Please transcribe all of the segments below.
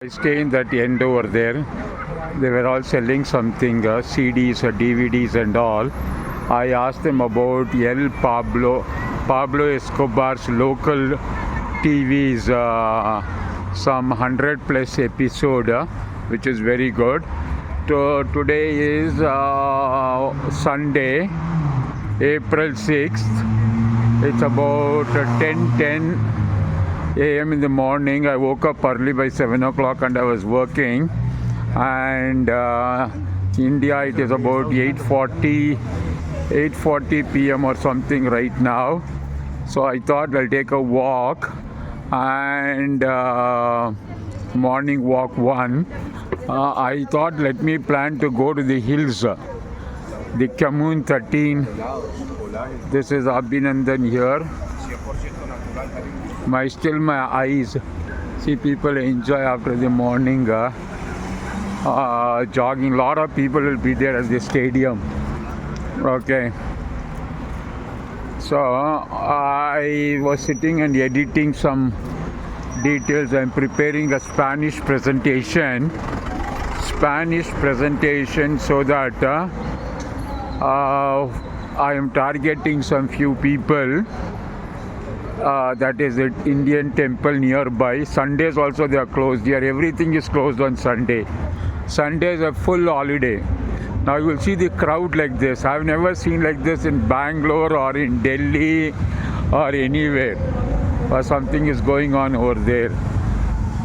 stay in that end over there. They were all selling something, CDs or DVDs and all. I asked them about Pablo Escobar's local TV's some 100 plus episode, which is very good. Today is Sunday, April 6th. It's about 10:10 a.m. in the morning. I woke up early by 7 o'clock and I was working. And India, it is about 8:40 p.m. or something right now. So I thought I'll take a walk and morning walk one. I thought let me plan to go to the hills, the Commune 13. This is Abhinandan here. My eyes see people enjoy after the morning jogging. A lot of people will be there at the stadium. Okay. So I was sitting and editing some details. I'm preparing a Spanish presentation so that I am targeting some few people. That is an Indian temple nearby. Sundays also they are closed here. Everything is closed on Sunday. Sunday is a full holiday. Now you will see the crowd like this. I've never seen like this in Bangalore or in Delhi or anywhere. Or something is going on over there.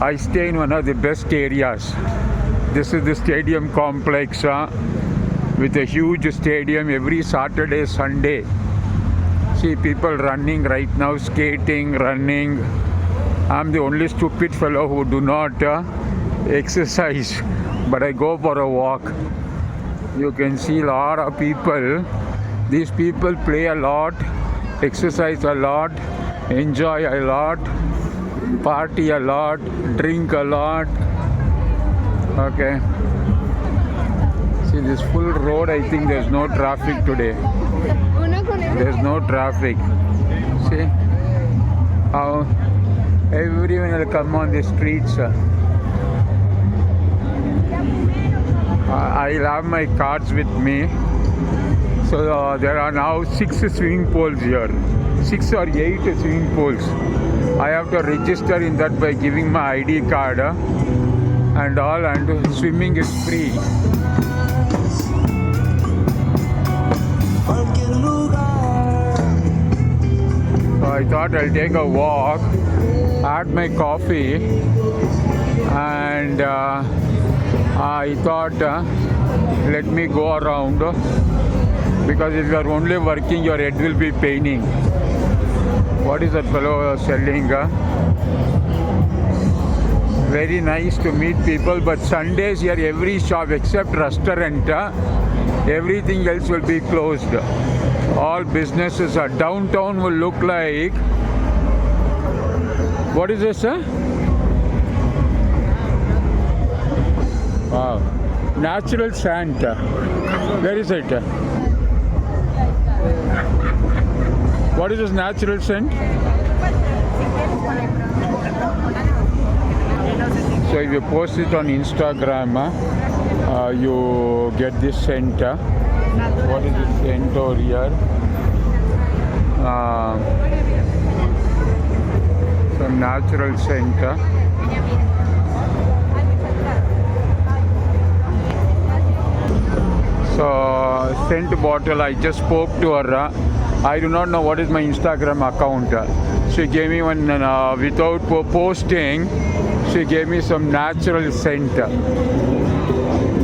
I stay in one of the best areas. This is the stadium complex with a huge stadium every Saturday, Sunday. See people running right now, skating, running. I'm the only stupid fellow who do not exercise, but I go for a walk. You can see a lot of people. These people play a lot, exercise a lot, enjoy a lot, party a lot, drink a lot. Okay. See this full road, I think there's no traffic today. There's no traffic. See how everyone will come on the streets. I'll have my cards with me. So there are now 6 swimming pools here. 6 or 8 swimming pools. I have to register in that by giving my ID card and all, and swimming is free. So I thought I'll take a walk, add my coffee, and I thought let me go around, because if you are only working your head will be paining. What is that fellow selling? Very nice to meet people, but Sundays here every shop except restaurant, everything else will be closed. All businesses are downtown will look like, what is this, sir? Wow, natural sand. Where is it? What is this natural scent? So if you post it on Instagram, you get this scent. What is this scent over here? Some natural scent. So scent bottle, I just spoke to her. I do not know what is my Instagram account. She gave me one without posting. She gave me some natural scent.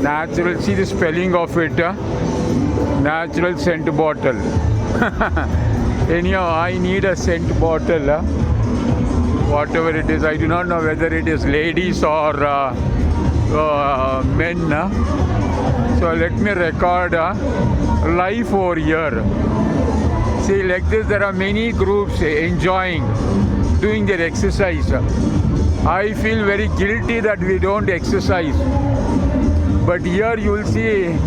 Natural, see the spelling of it. Natural scent bottle. Anyhow, I need a scent bottle. Whatever it is, I do not know whether it is ladies or men. So let me record life over here. See, like this, there are many groups enjoying, doing their exercise. I feel very guilty that we don't exercise. But here you will see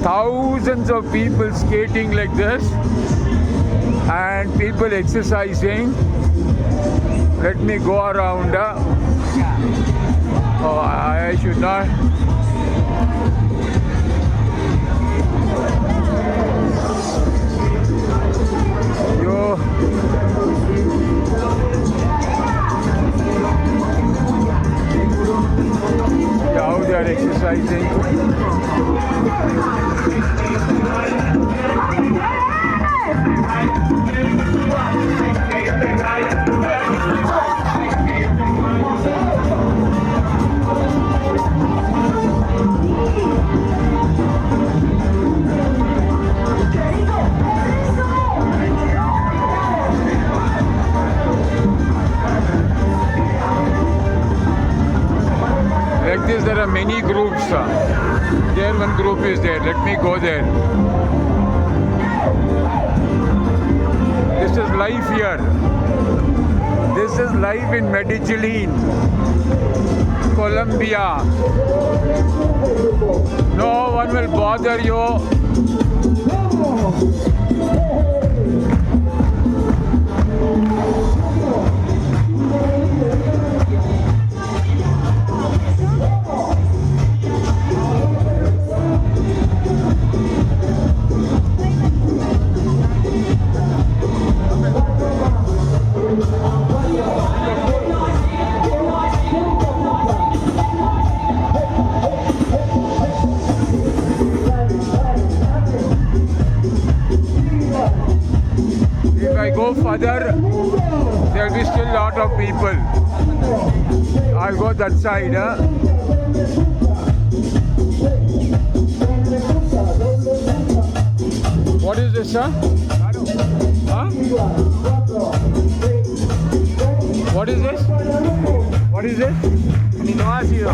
thousands of people skating like this and people exercising. Let me go around. I should not. How they are exercising. Like this, there are many groups. There one group is there. Let me go there. This is life here. This is life in Medellin, Colombia. No one will bother you. If I go further, there will be still a lot of people. I'll go that side. What is this, sir? Huh? What is this? What is this? Aminoácido.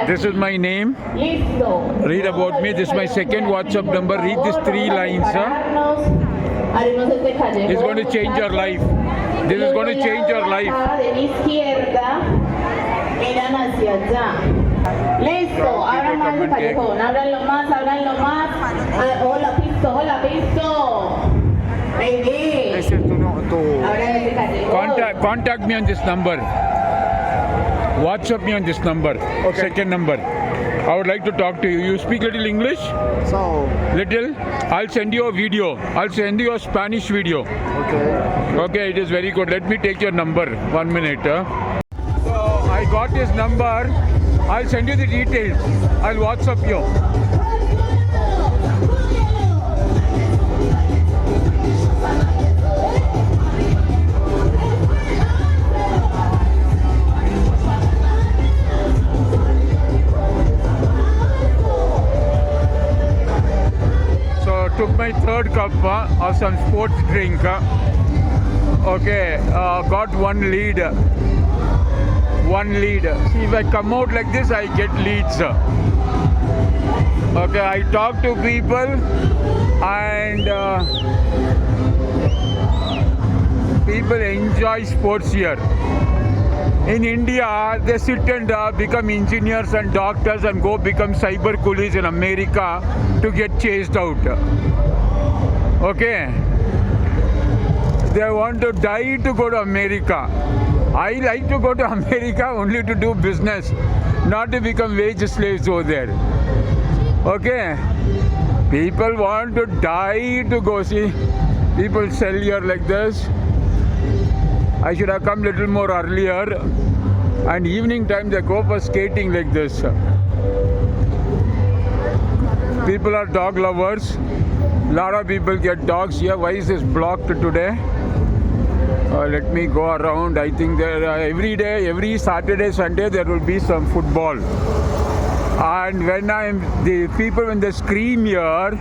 This is my name. Read about me. This is my second WhatsApp number. Read these 3 lines. It's going to change your life. This is going to change your life. Listo, abran más el callejón, ábranlo más, ábranlo más. Hola, pisto, hola, pisto. Baby. Abran ese callejón. Contact me on this number. WhatsApp me on this number. Okay. Second number. I would like to talk to you. You speak little English? So, Little? I'll send you a video. I'll send you a Spanish video. okay. Okay, it is very good. Let me take your number. 1 minute. So, I got his number. I'll send you the details. I'll WhatsApp you. So, took my third cup of some sports drink. Okay, got one lead. See, if I come out like this, I get leads. Okay, I talk to people and people enjoy sports here. In India, they sit and become engineers and doctors and go become cyber coolies in America to get chased out. Okay? They want to die to go to America. I like to go to America only to do business, not to become wage slaves over there. Okay? People want to die to go see. People sell here like this. I should have come little more earlier. And evening time they go for skating like this. People are dog lovers. Lot of people get dogs here. Why is this blocked today? Let me go around. I think there every day, every Saturday, Sunday, there will be some football. And when the people when they scream here,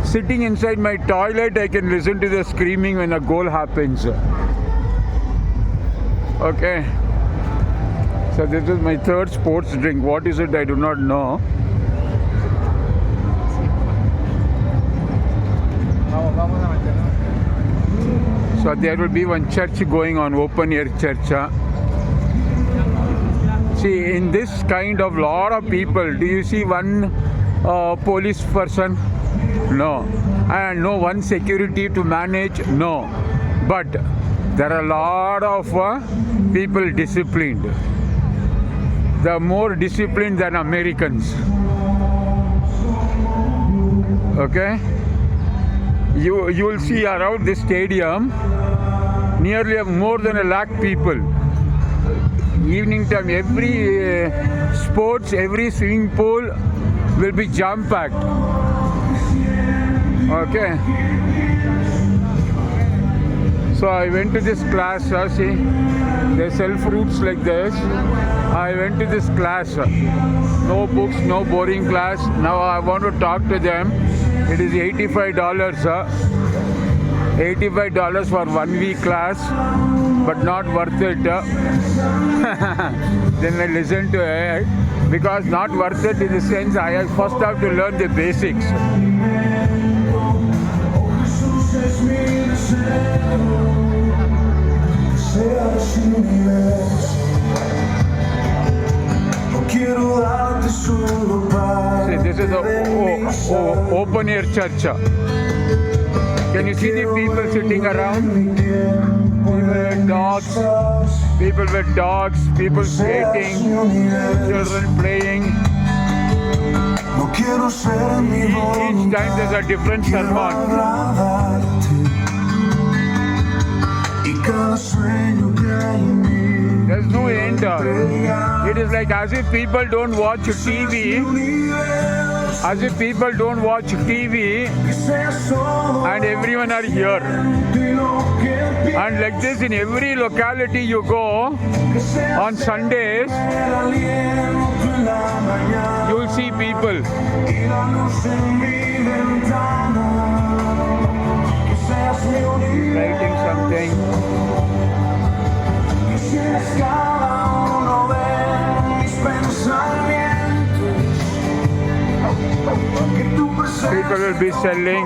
sitting inside my toilet, I can listen to the screaming when a goal happens. Okay. So this is my third sports drink. What is it? I do not know. So there will be one church going on, open air church. See, in this kind of lot of people, do you see one police person? No. And no one security to manage? No. But there are a lot of people disciplined. They are more disciplined than Americans. Okay? You will see around this stadium nearly more than 1 lakh people. Evening time, every sports, every swimming pool will be jam packed. Okay. So I went to this class. See, they sell fruits like this. I went to this class. No books, no boring class. Now I want to talk to them. It is $85. $85 for 1 week class, but not worth it. Then I listen to it because not worth it in the sense I first have to learn the basics. See, this is the open air church. Can you see the people sitting around? People with dogs, people skating, children playing. Each time there's a different sermon. There's no end. It is like as if people don't watch TV. As if people don't watch TV and everyone are here. And like this in every locality you go on Sundays, you will see people. Writing something. People will be selling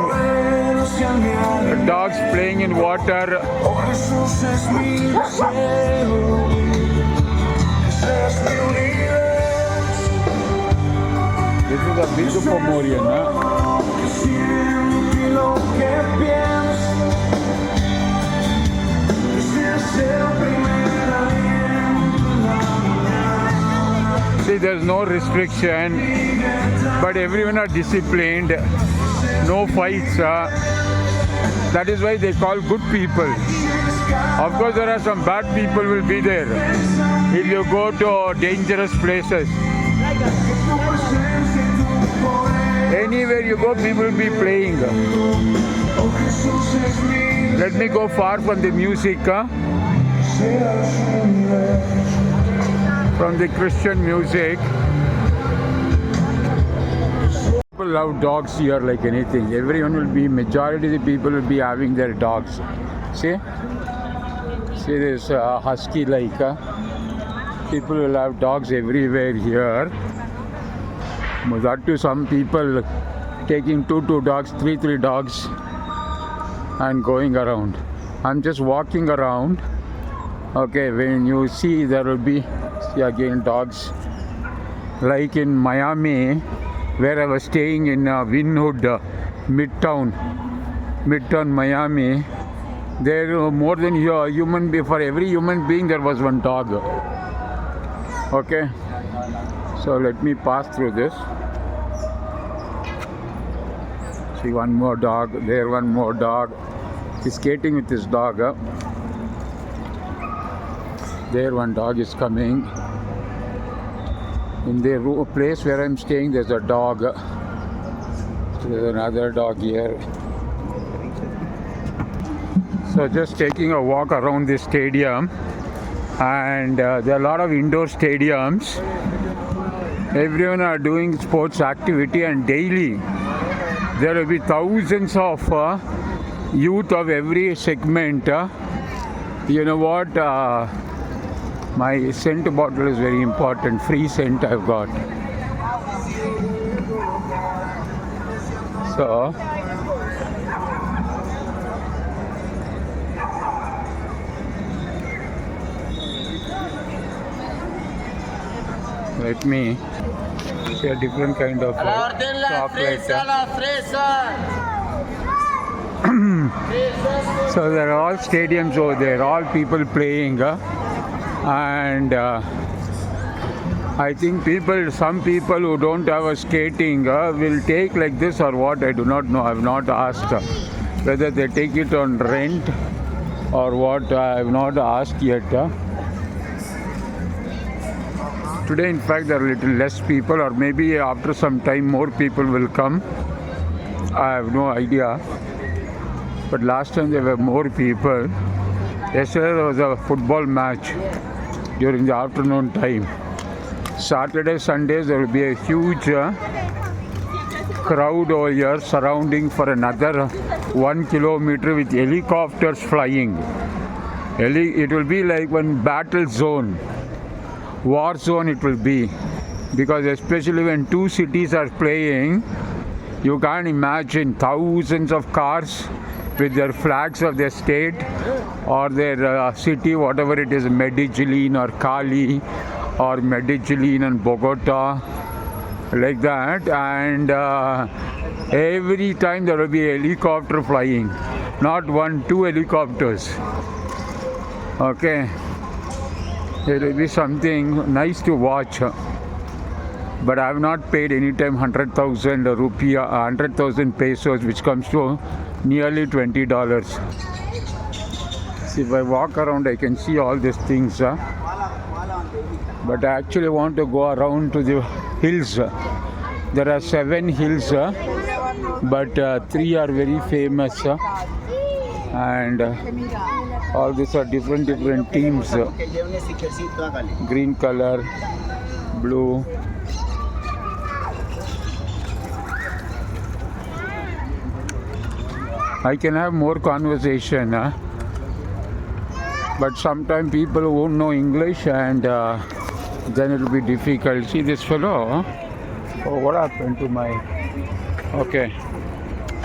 dogs playing in water. This is a big Pomorian, See, there's no restriction, but everyone are disciplined, no fights. That is why they call good people. Of course, there are some bad people will be there if you go to dangerous places. Anywhere you go, people will be playing. Let me go far from the music. From the Christian music. People love dogs here like anything. Everyone will be, majority of the people will be having their dogs. See this husky like. People will have dogs everywhere here. That too, some people taking two dogs, three dogs and going around. I'm just walking around. Okay, when you see there will be again dogs like in Miami where I was staying in Wynwood, Midtown Miami. There were more than a human being. For every human being there was one dog. Okay, so let me pass through this. See, one more dog, there one more dog. He's skating with his dog. There one dog is coming. In the place where I'm staying, there's a dog. There's another dog here. So just taking a walk around this stadium, and there are a lot of indoor stadiums. Everyone are doing sports activity, and daily there will be thousands of youth of every segment. You know what? My scent bottle is very important. Free scent I've got. So Let me see a different kind of chocolate. So there are all stadiums over there, all people playing, and I think some people who don't have a skating will take like this or what, I do not know. I have not asked whether they take it on rent or what. I have not asked yet. Today, in fact, there are little less people, or maybe after some time more people will come. I have no idea. But last time there were more people. Yesterday there was a football match during the afternoon time. Saturday, Sundays there will be a huge crowd over here surrounding for another 1 kilometer with helicopters flying. It will be like one battle zone. War zone it will be, because especially when two cities are playing, you can't imagine thousands of cars with their flags of their state or their city, whatever it is, Medellin or Cali or Medellin and Bogota, like that, and every time there will be a helicopter flying, not one, two helicopters. Okay. It will be something nice to watch, but I have not paid any time 100,000 rupiah, 100,000 pesos, which comes to nearly $20. See, if I walk around, I can see all these things, but I actually want to go around to the hills. There are 7 hills, but 3 are very famous, and all these are different teams. Green color, blue. I can have more conversation, but sometimes people won't know English, and then it will be difficult. See this fellow? Oh, what happened to my... Okay.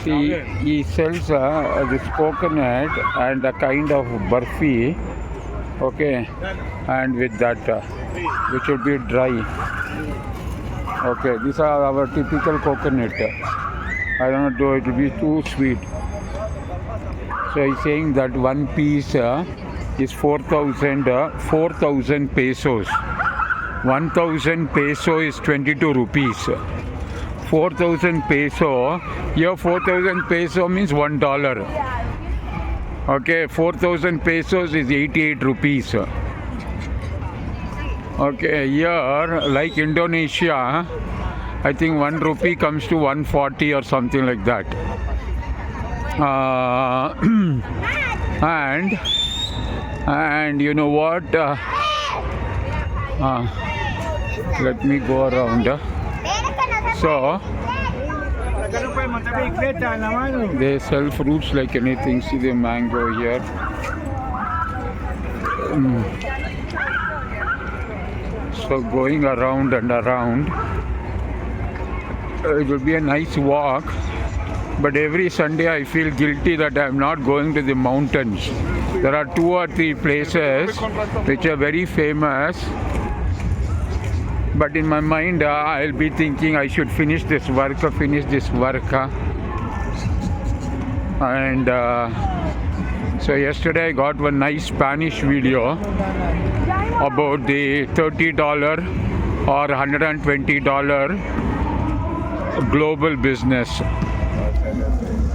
See, he sells this coconut and a kind of barfi, okay, and with that, which would be dry. Okay, these are our typical coconut. I don't know, it will be too sweet. So he's saying that one piece is 4,000 pesos. 1,000 peso is 22 rupees. 4,000 peso, here 4,000 peso means $1. Okay, 4,000 pesos is 88 rupees. Okay, here, like Indonesia, I think 1 rupee comes to 140 or something like that. And you know what? Let me go around. So they sell fruits like anything. See the mango here. So going around and around, it will be a nice walk. But every Sunday I feel guilty that I am not going to the mountains. There are 2 or 3 places which are very famous. But in my mind, I'll be thinking I should finish this work. And so yesterday I got one nice Spanish video about the $30 or $120 global business.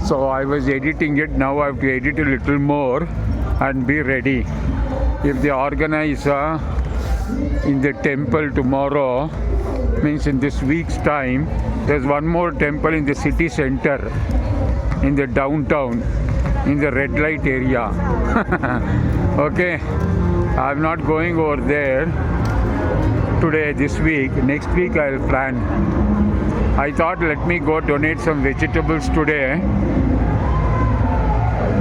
So I was editing it. Now I have to edit a little more and be ready. If they organize in the temple tomorrow, means in this week's time, there's one more temple in the city center, in the downtown, in the red light area. Okay, I'm not going over there today, this week. Next week I'll plan. I thought let me go donate some vegetables today,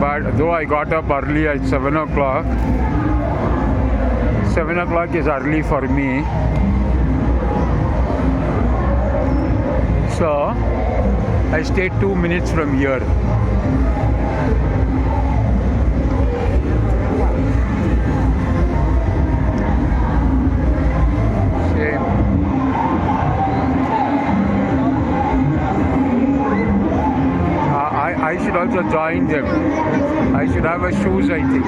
but though I got up early at 7 o'clock, 7 o'clock is early for me. So I stayed 2 minutes from here. Same. join them. I should have a shoes, I think.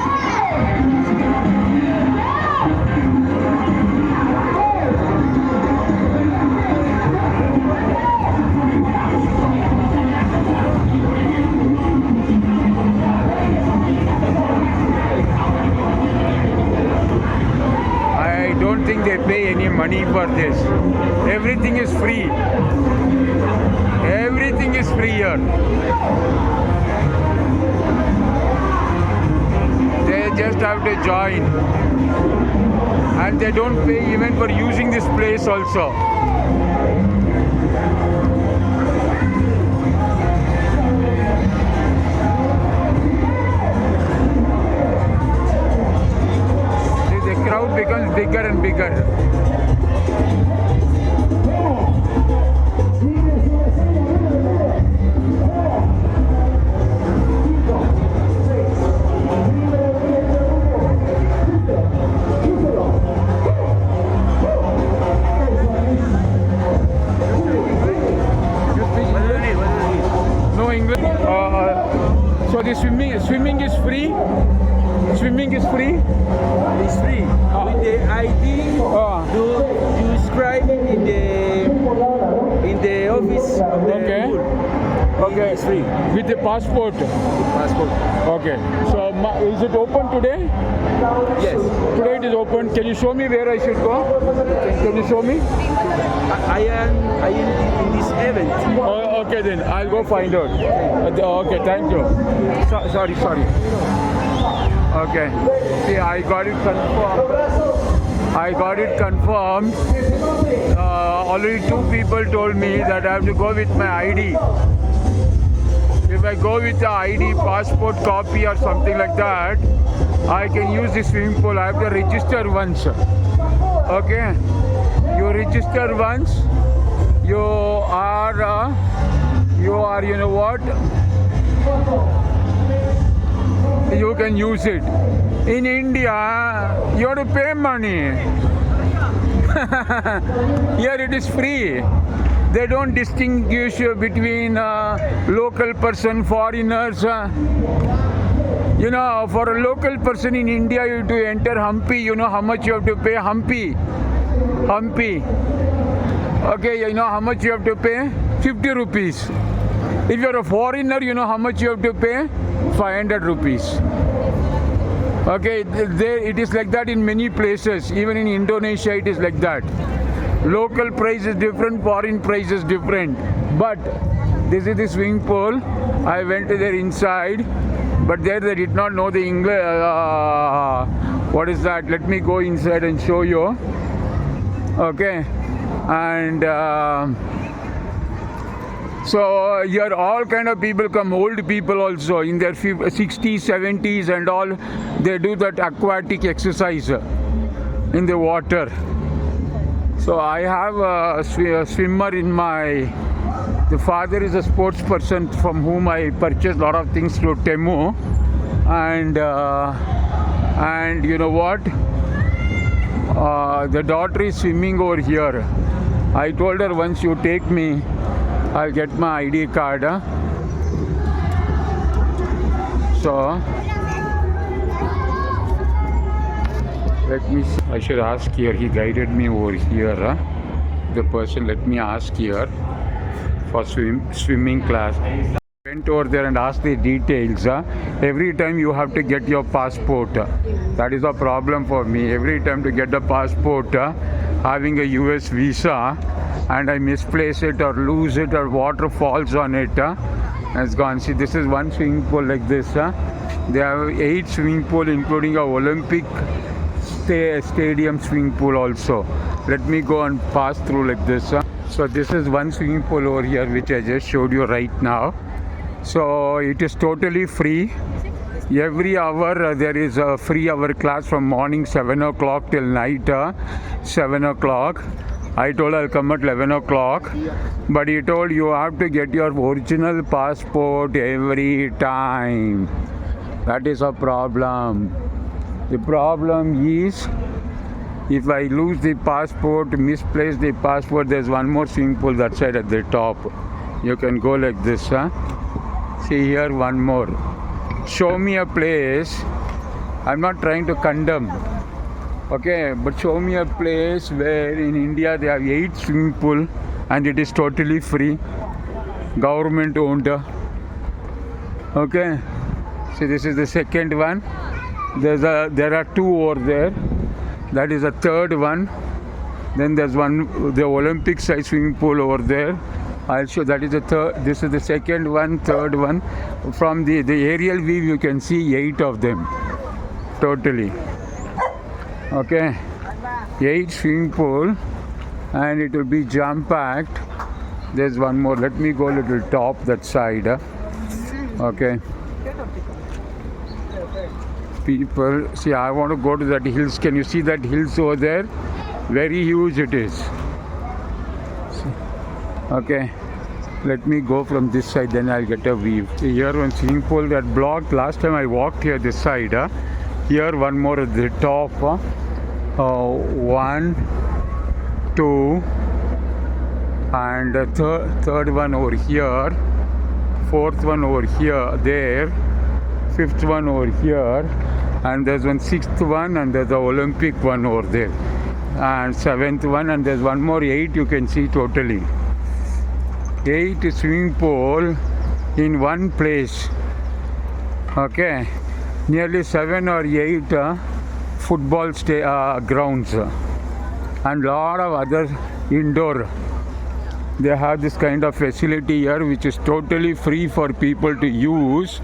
I don't think they pay any money for this. Everything is free. Everything is free here. They just have to join. And they don't pay even for using this place also. The crowd becomes bigger and bigger. No English. So the swimming is free. Swimming is free. It's free. With the ID, you scribe in the office of the Okay. pool. Okay. It's free. With the passport. Passport. Okay. So is it open today? Yes. Today it is open. Can you show me where I should go? Can you show me? I am in this event. Oh, okay then. I'll go find out. Okay. Thank you. Sorry. Okay. See, I got it confirmed. Already 2 people told me that I have to go with my ID. If I go with the ID, passport copy or something like that, I can use the swimming pool. I have to register once. Okay? You register once, you are, you know what? You can use it. In India, you have to pay money. Here it is free. They don't distinguish between local person, foreigners. You know, for a local person in India, you have to enter Hampi. You know how much you have to pay? Hampi. Okay, you know how much you have to pay? 50 rupees. If you're a foreigner, you know how much you have to pay? 500 rupees. Okay, it is like that in many places. Even in Indonesia, it is like that. Local price is different, foreign price is different. But this is the swimming pool. I went there inside, but there they did not know the English. What is that? Let me go inside and show you. Okay, and so here all kind of people come, old people also in their 60s, 70s and all. They do that aquatic exercise in the water. So I have a swimmer in my. The father is a sports person from whom I purchased a lot of things through Temu, and you know what? The daughter is swimming over here. I told her once you take me, I'll get my ID card. So let me see. I should ask here. He guided me over here. The person, let me ask here for swimming class. Went over there and asked the details. Every time you have to get your passport. That is a problem for me. Every time to get the passport, having a US visa, and I misplace it or lose it or water falls on it, it's gone. See, this is one swimming pool like this. They have 8 swimming pool, including a Olympic stadium swimming pool also. Let me go and pass through like this. So this is one swimming pool over here which I just showed you right now. So it is totally free. Every hour there is a free hour class from morning 7 o'clock till night 7 o'clock. I told I'll come at 11 o'clock, but he told you have to get your original passport every time. That is a problem. The problem is if I lose the passport, misplace the passport, there's one more swimming pool that side at the top. You can go like this. See here one more. Show me a place. I'm not trying to condemn. Okay, but show me a place where in India they have 8 swimming pool and it is totally free, government owned. Okay, see this is the second one. There are 2 over there. That is the third one. Then there's one, the Olympic size swimming pool over there. I'll show, that is the third. This is the second one, third one. From the aerial view you can see 8 of them totally. Okay, 8 swimming pool and it will be jam packed. There's one more. Let me go a little top that side. Okay, people, see, I want to go to that hills. Can you see that hills over there? Very huge it is. Okay, let me go from this side, then I'll get a view. See, here one swimming pool that blocked. Last time I walked here this side. Here one more at the top. 1, 2, and the third one over here, fourth one over here, there, fifth one over here, and there's one sixth one, and there's the Olympic one over there, and seventh one, and there's one more 8 you can see totally. 8 swimming pool in one place. Okay, nearly 7 or 8 football grounds and lot of other indoor. They have this kind of facility here which is totally free for people to use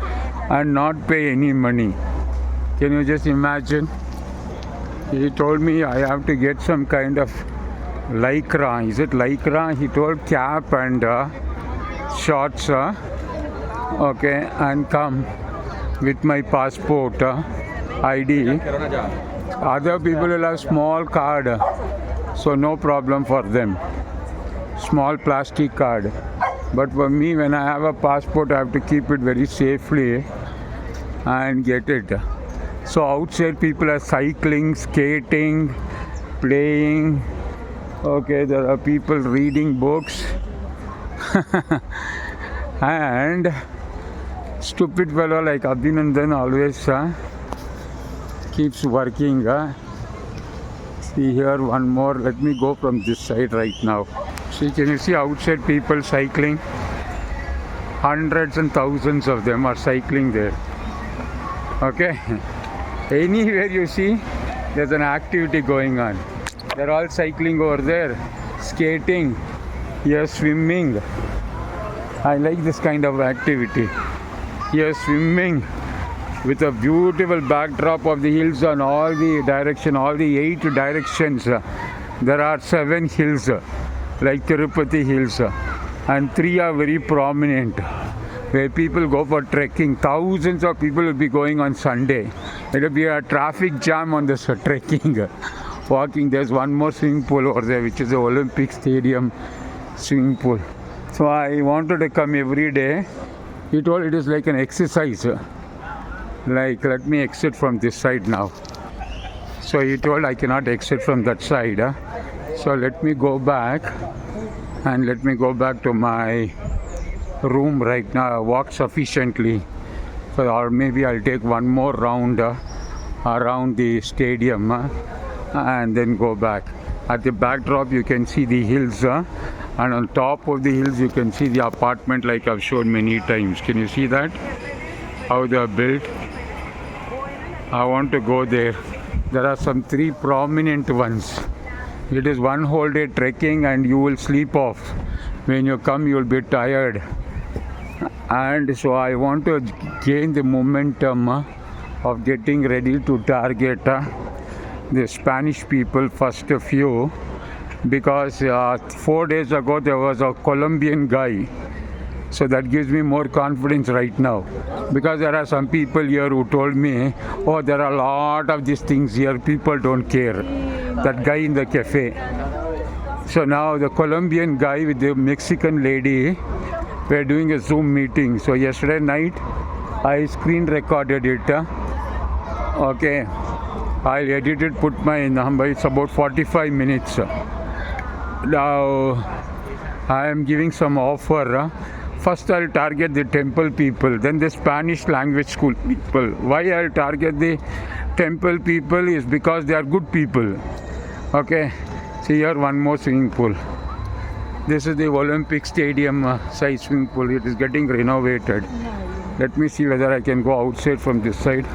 and not pay any money. Can you just imagine? He told me I have to get some kind of lycra. Is it lycra? He told cap and shorts. Okay, and come with my passport, ID. Other people will have small card, so no problem for them. Small plastic card. But for me, when I have a passport, I have to keep it very safely and get it. So outside people are cycling, skating, playing. Okay, there are people reading books. And stupid fellow like Abhinandan always keeps working. See here one more. Let me go from this side right now. See, can you see outside people cycling? Hundreds and thousands of them are cycling there. Okay, anywhere you see, there's an activity going on. They're all cycling over there, skating, here swimming. I like this kind of activity. Here swimming with a beautiful backdrop of the hills on all the direction, all the 8 directions. There are 7 hills, like Tirupati hills, and 3 are very prominent, where people go for trekking. Thousands of people will be going on Sunday. There will be a traffic jam on this trekking, walking. There's one more swimming pool over there, which is the Olympic Stadium swimming pool. So I wanted to come every day. He told it is like an exercise. Like, let me exit from this side now. So he told I cannot exit from that side. So let me go back, and let me go back to my room right now. I walked sufficiently, so, or maybe I'll take one more round around the stadium and then go back. At the backdrop you can see the hills, and on top of the hills you can see the apartment like I've shown many times. Can you see that? How they are built? I want to go there. There are some 3 prominent ones. It is one whole day trekking and you will sleep off. When you come you will be tired. And so I want to gain the momentum of getting ready to target the Spanish people, first few, because 4 days ago there was a Colombian guy. So that gives me more confidence right now, because there are some people here who told me, oh, there are a lot of these things here, people don't care. That guy in the cafe. So now the Colombian guy with the Mexican lady, we're doing a Zoom meeting. So yesterday night I screen recorded it. Okay, I'll edit it, put my number. It's about 45 minutes. Now I am giving some offer first I'll target the temple people, then the Spanish language school people. Why I'll target the temple people is because they are good people. Okay, see here one more swimming pool. This is the Olympic Stadium size swimming pool. It is getting renovated. Let me see whether I can go outside from this side.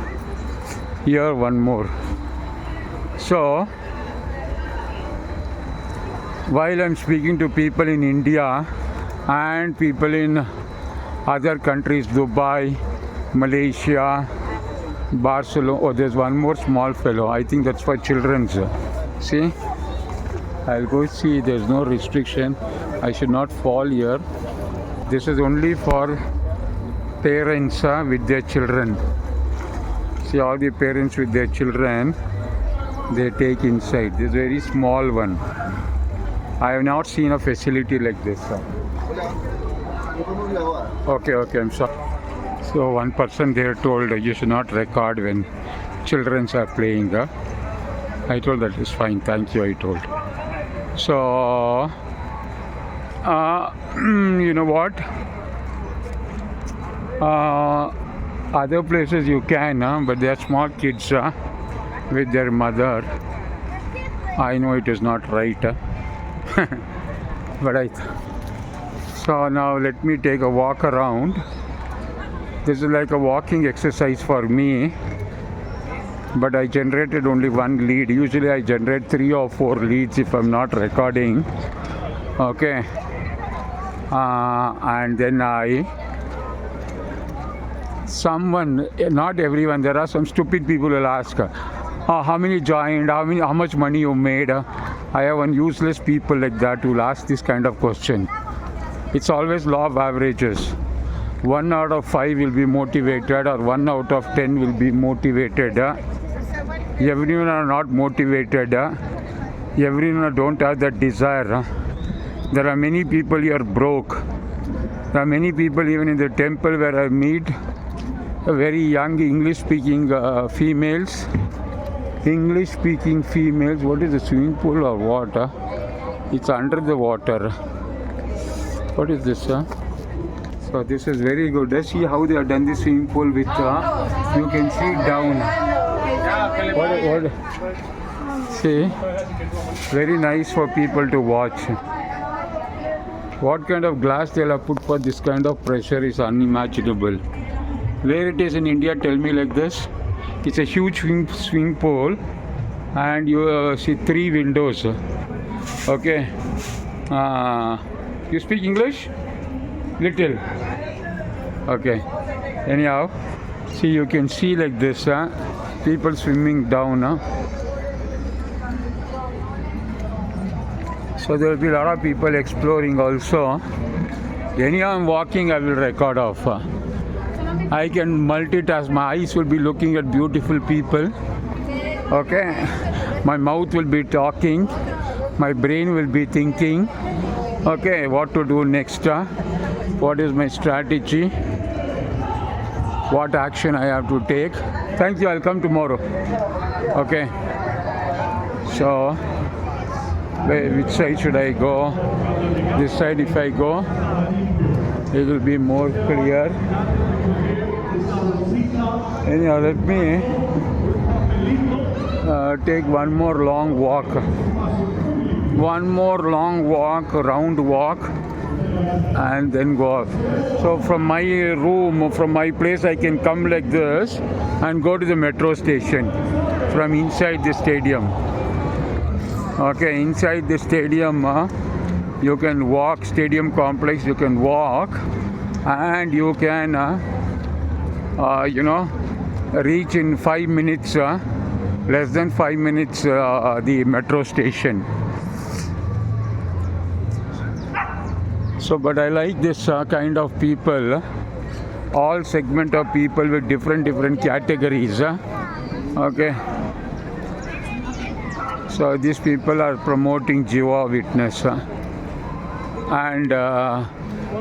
Here one more. So while I'm speaking to people in India and people in other countries, Dubai, Malaysia, Barcelona. Oh, there's one more small fellow. I think that's for children's. See? I'll go see. There's no restriction. I should not fall here. This is only for parents with their children. See, all the parents with their children, they take inside. This very small one. I have not seen a facility like this. Okay, I'm sorry. So one person there told you should not record when children are playing. I told that is fine, thank you, I told. So, you know what? Other places you can, but they are small kids with their mother. I know it is not right. But so now let me take a walk around. This is like a walking exercise for me, but I generated only one lead. Usually I generate 3 or 4 leads if I'm not recording. Okay, and then not everyone, there are some stupid people who will ask, how many joined, how much money you made. I have one useless people like that who will ask this kind of question. It's always law of averages. 1 out of 5 will be motivated, or 1 out of 10 will be motivated. Everyone are not motivated. Everyone don't have that desire. There are many people here broke. There are many people even in the temple where I meet very young English-speaking females. English-speaking females. What is the swimming pool or what? It's under the water. What is this? So this is very good. Let's see how they have done this swimming pool with, you can see down. What? See, very nice for people to watch. What kind of glass they'll have put for this kind of pressure is unimaginable. Where it is in India, tell me like this. It's a huge swimming pool and you see 3 windows. Okay. You speak English? Little. Okay. Anyhow, see, you can see like this, people swimming down. So there will be a lot of people exploring also. Anyhow, I'm walking, I will record off. I can multitask. My eyes will be looking at beautiful people. Okay. My mouth will be talking. My brain will be thinking. Okay, what to do next? What is my strategy? What action I have to take? Thank you, I'll come tomorrow. Okay. So, which side should I go? This side if I go, it will be more clear. Anyhow, let me take one more long walk. One more long walk, round walk, and then go off. So from my room, from my place, I can come like this and go to the metro station from inside the stadium. Okay, inside the stadium, you can walk, stadium complex, you can walk, and you can, reach in 5 minutes, less than 5 minutes, the metro station. So, but I like this kind of people, all segment of people with different categories. Okay. So these people are promoting Jehovah's Witness. And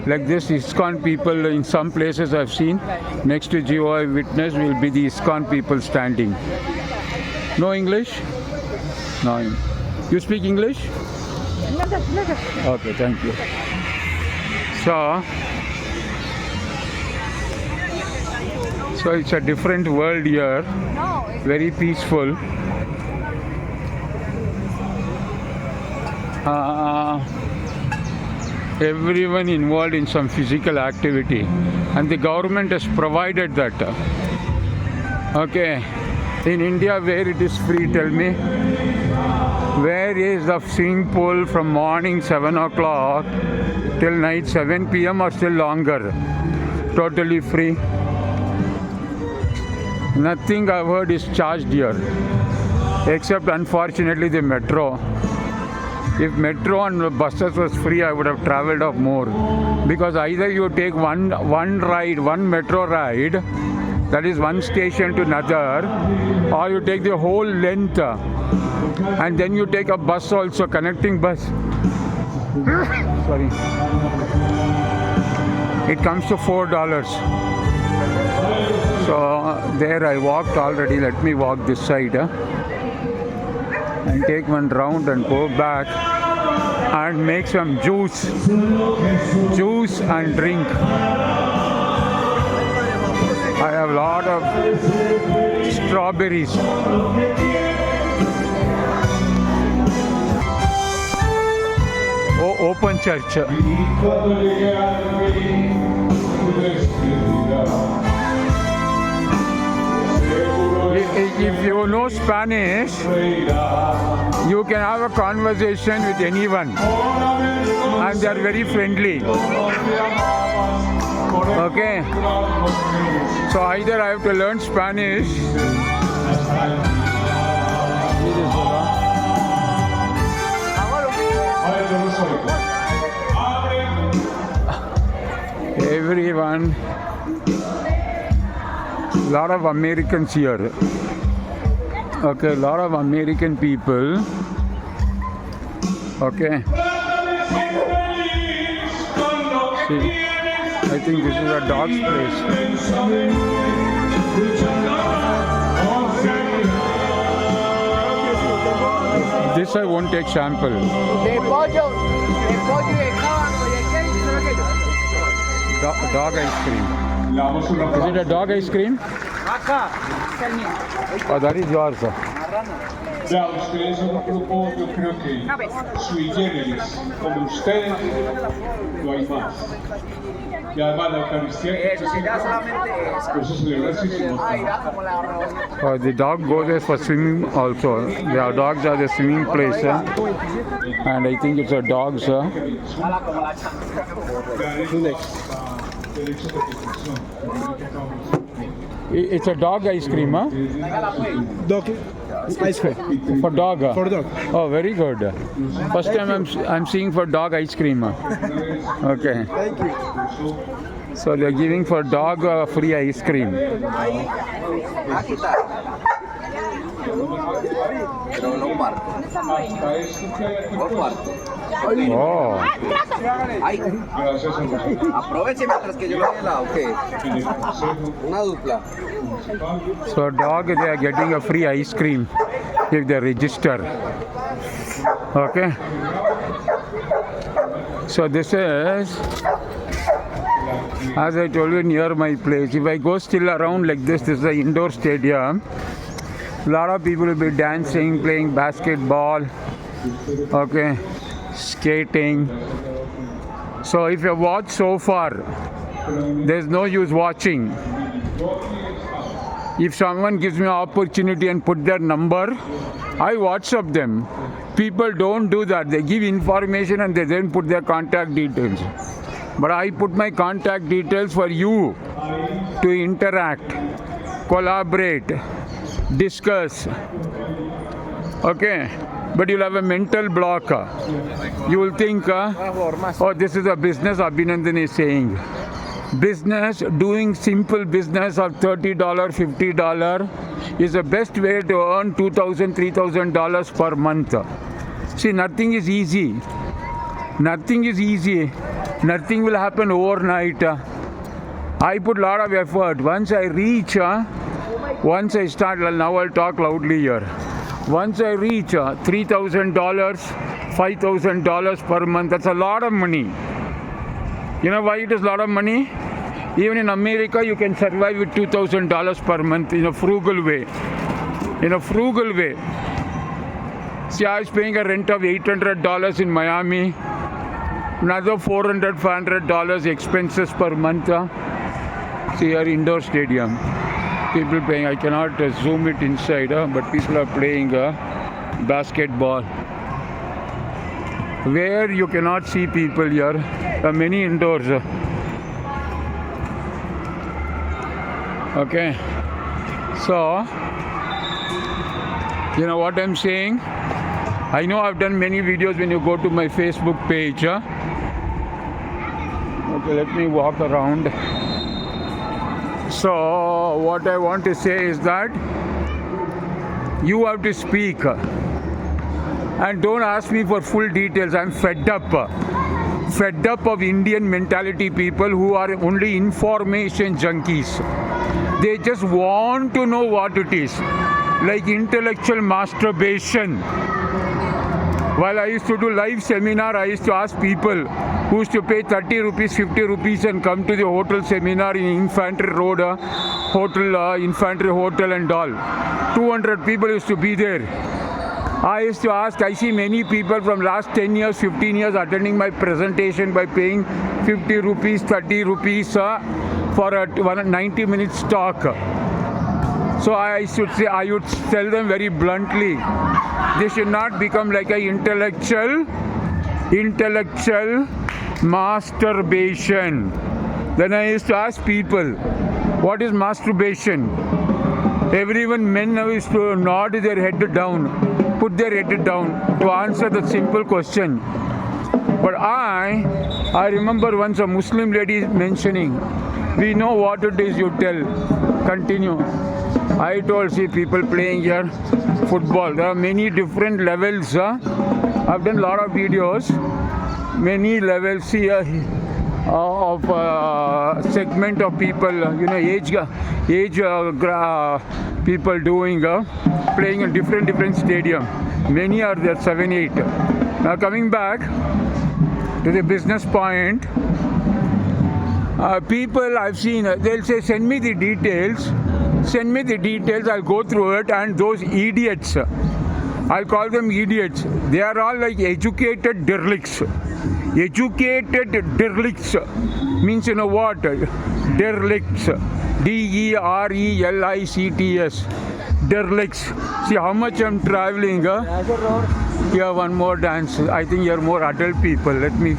like this ISKCON people in some places I've seen, next to Jehovah's Witness will be the ISKCON people standing. No English? No. You speak English? Okay, thank you. So, So it's a different world here, very peaceful. Everyone involved in some physical activity, and the government has provided that. Okay, in India, where it is free, tell me? Where is the swimming pool from morning 7 o'clock till night 7 p.m. or still longer? Totally free. Nothing I've heard is charged here, except unfortunately the metro. If metro and buses was free, I would have traveled up more. Because either you take one metro ride, that is one station to another, or you take the whole length, and then you take a bus also, connecting bus. Sorry. It comes to $4. So there I walked already. Let me walk this side. And take one round and go back and make some juice and drink. I have a lot of strawberries. Oh, open church. If you know Spanish, you can have a conversation with anyone, and they are very friendly. Okay, so either I have to learn Spanish. Everyone, lot of Americans here. Okay, a lot of American people. Okay. See, I think this is a dog's place. This I won't take sample. Dog ice cream. Is it a dog ice cream? Oh, that is yours. Ya, ustedes son un grupo, yo creo que sui generis, como ustedes, no hay más. Y además la Eucaristía, eso celebrarse. The dog goes there for swimming also. Their dogs are the swimming place. And I think it's a dog's. It's a dog ice cream, huh? Dog ice cream. For dog. For dog. Oh, very good. First time I'm seeing for dog ice cream. Okay. Thank you. So they're giving for dog free ice cream. Oh. Aproveche mientras que yo le helado, ¿qué? Una dupla. So dog, they are getting a free ice cream if they register. Okay. So this is, as I told you, near my place. If I go still around like this is the indoor stadium. A lot of people will be dancing, playing basketball, okay, skating. So if you watch so far, there's no use watching. If someone gives me an opportunity and put their number, I WhatsApp them. People don't do that. They give information and they then put their contact details. But I put my contact details for you to interact, collaborate, discuss. Okay, but you'll have a mental block. You will think, oh, this is a business, Abhinandan is saying. Business, doing simple business of $30, $50 is the best way to earn $2,000, $3,000 per month. See, nothing is easy. Nothing is easy. Nothing will happen overnight. I put a lot of effort. Once I reach, once I start, now I'll talk loudly here. Once I reach $3,000, $5,000 per month, that's a lot of money. You know why it is a lot of money? Even in America, you can survive with $2,000 per month in a frugal way. In a frugal way. See, I was paying a rent of $800 in Miami. Another $400, $500 expenses per month. See here, indoor stadium. People playing. I cannot zoom it inside, but people are playing basketball. Where you cannot see people here. Many indoors. Okay. So, you know what I'm saying? I know I've done many videos when you go to my Facebook page. Okay, let me walk around. So, what I want to say is that you have to speak. And don't ask me for full details. I'm fed up. Fed up of Indian mentality people who are only information junkies. They just want to know what it is. Like intellectual masturbation. While I used to do live seminar, I used to ask people who used to pay 30 rupees, 50 rupees and come to the hotel seminar in Infantry Road, Infantry Hotel and all. 200 people used to be there. I used to ask, I see many people from last 10 years, 15 years attending my presentation by paying 50 rupees, 30 rupees for a 90 minutes talk. So I would tell them very bluntly, they should not become like an intellectual masturbation. Then I used to ask people, what is masturbation? Everyone, men used to nod their head down, put their head down to answer the simple question. But I remember once a Muslim lady mentioning, we know what it is, you tell. Continue. I told, see people playing here football. There are many different levels. I've done a lot of videos. Many levels here of segment of people, age people doing playing in different stadium. Many are there, 7, 8. Now coming back to the business point, people I've seen, they'll say, send me the details, I'll go through it, and those idiots, I'll call them idiots, they are all like educated derelicts. Educated derelicts means, you know what? Derelicts. DERELICTS. Derelicts. See how much I'm traveling. Here, one more dance. I think you're more adult people. Let me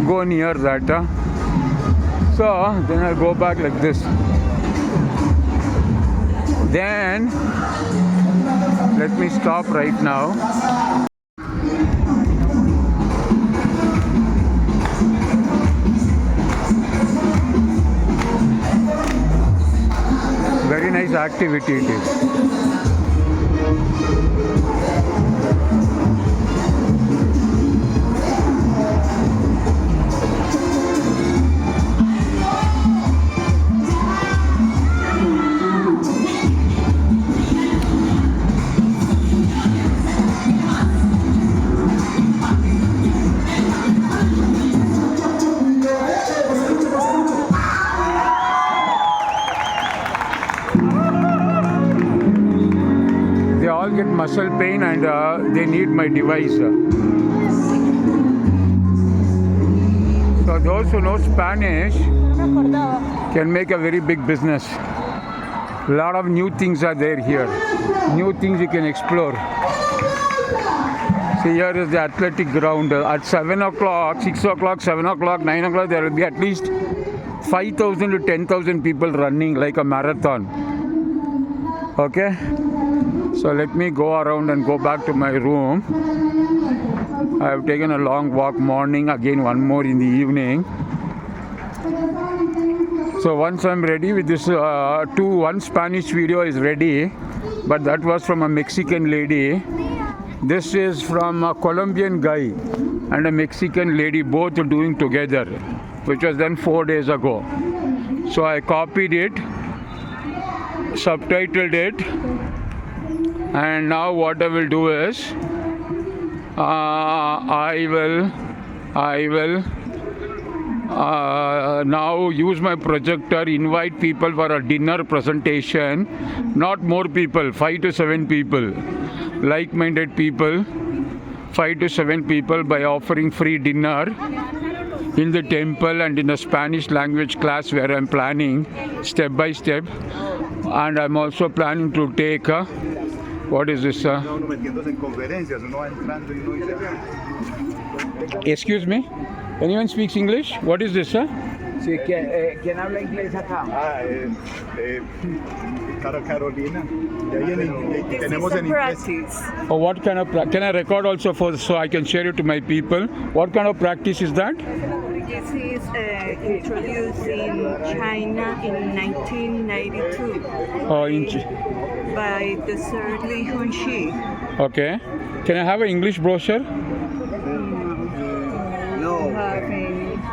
go near that. So, then I'll go back like this. Then, let me stop right now. Very nice activity it is. Get muscle pain and they need my device. So those who know Spanish can make a very big business. A lot of new things are there here. New things you can explore. See, here is the athletic ground. At 7 o'clock, 6 o'clock, 7 o'clock, 9 o'clock, there will be at least 5,000 to 10,000 people running like a marathon. Okay? So let me go around and go back to my room. I have taken a long walk morning, again one more in the evening. So once I'm ready with this, one Spanish video is ready, but that was from a Mexican lady. This is from a Colombian guy and a Mexican lady, both doing together, which was done 4 days ago. So I copied it, subtitled it, and now what I will do is I will now use my projector, invite people for a dinner presentation. Not more people, 5 to 7 people, like-minded people, 5 to 7 people, by offering free dinner in the temple and in a Spanish language class where I'm planning step by step. And I'm also planning to take what is this? Excuse me? Anyone speaks English? What is this, sir? Sí, ¿quién habla inglés acá? Carolina. De ahí This tenemos is a en inglés. practice. Or what kind of can I record also for so I can share it to my people? What kind of practice is that? This is introduced in China in 1992 by the Sir Li Hunxi. Okay. Can I have an English brochure? No.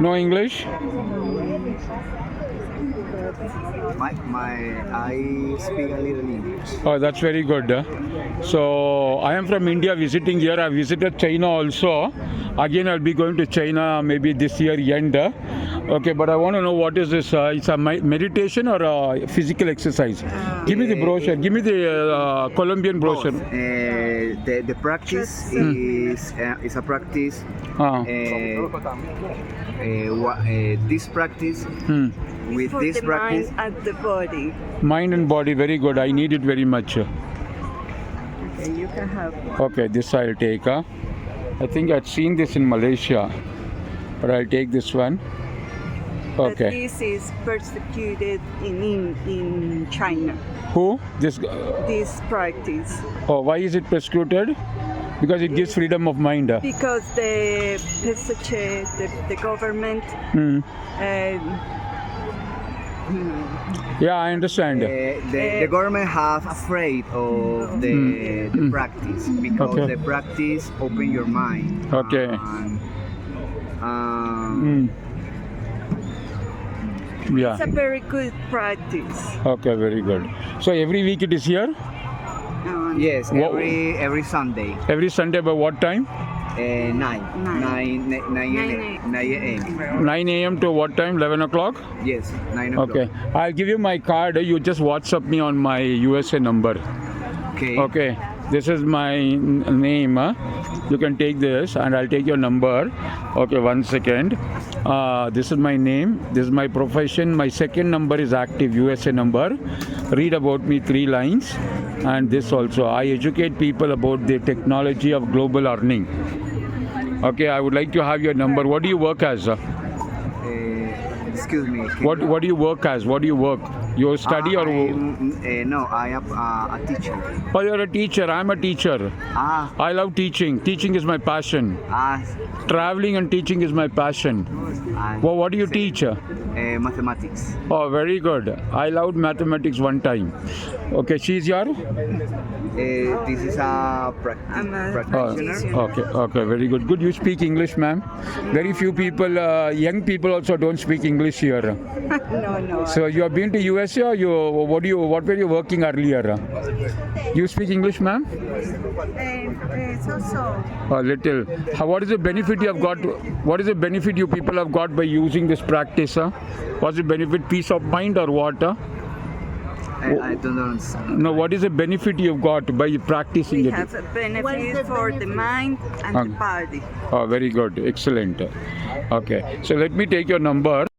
No English? I speak a little English. Oh, that's very good. So I am from India visiting here. I visited China also. Again, I'll be going to China maybe this year end. Okay, but I want to know what is this? It's a meditation or a physical exercise? Give me the brochure. Give me the Colombian brochure. The practice is a practice. This practice with For this the practice. mind and the body. Mind and body, very good. I need it very much. Okay, you can have one. Okay, this I'll take. I think I've seen this in Malaysia, but I'll take this one. But Okay. this is persecuted in China. Who? This? This practice. Oh, why is it persecuted? Because it gives freedom of mind. Because the PSC, the government, Yeah, I understand. The government have afraid of the practice because Okay. the practice open your mind. Okay. Yeah. it's a very good practice. Okay, very good. So every week it is here? Yes, What- every Sunday, Every Sunday by what time? 9 a.m. 9 a.m. to what time? 11 o'clock? Yes, 9 o'clock. Okay. I'll give you my card. You just WhatsApp me on my USA number. Okay. Okay. This is my name. You can take this and I'll take your number. Okay, 1 second. This is my name. This is my profession. My second number is active USA number. Read about me 3 lines. And this also. I educate people about the technology of global earning. Okay, I would like to have your number. What do you work as? Excuse me. What do you work as? What do you work? You study or? No, I am a teacher. Oh, you're a teacher. I'm a teacher. I love teaching. Teaching is my passion. Traveling and teaching is my passion. Well, what do you teach? Mathematics. Oh, very good. I loved mathematics one time. Okay, she's your? This is a I'm a practitioner. Okay, very good. Good, you speak English, ma'am. Very few people, young people also don't speak English here. No. So you have been to USA or what were you working earlier? You speak English, ma'am? It's also A little. What is the benefit you have got? What is the benefit you people have got by using this practice? What's the benefit? Peace of mind or what? I don't understand. No, what is the benefit you've got by practicing we it? have a benefit for the mind and the body. Oh, very good. Excellent. Okay. So let me take your number.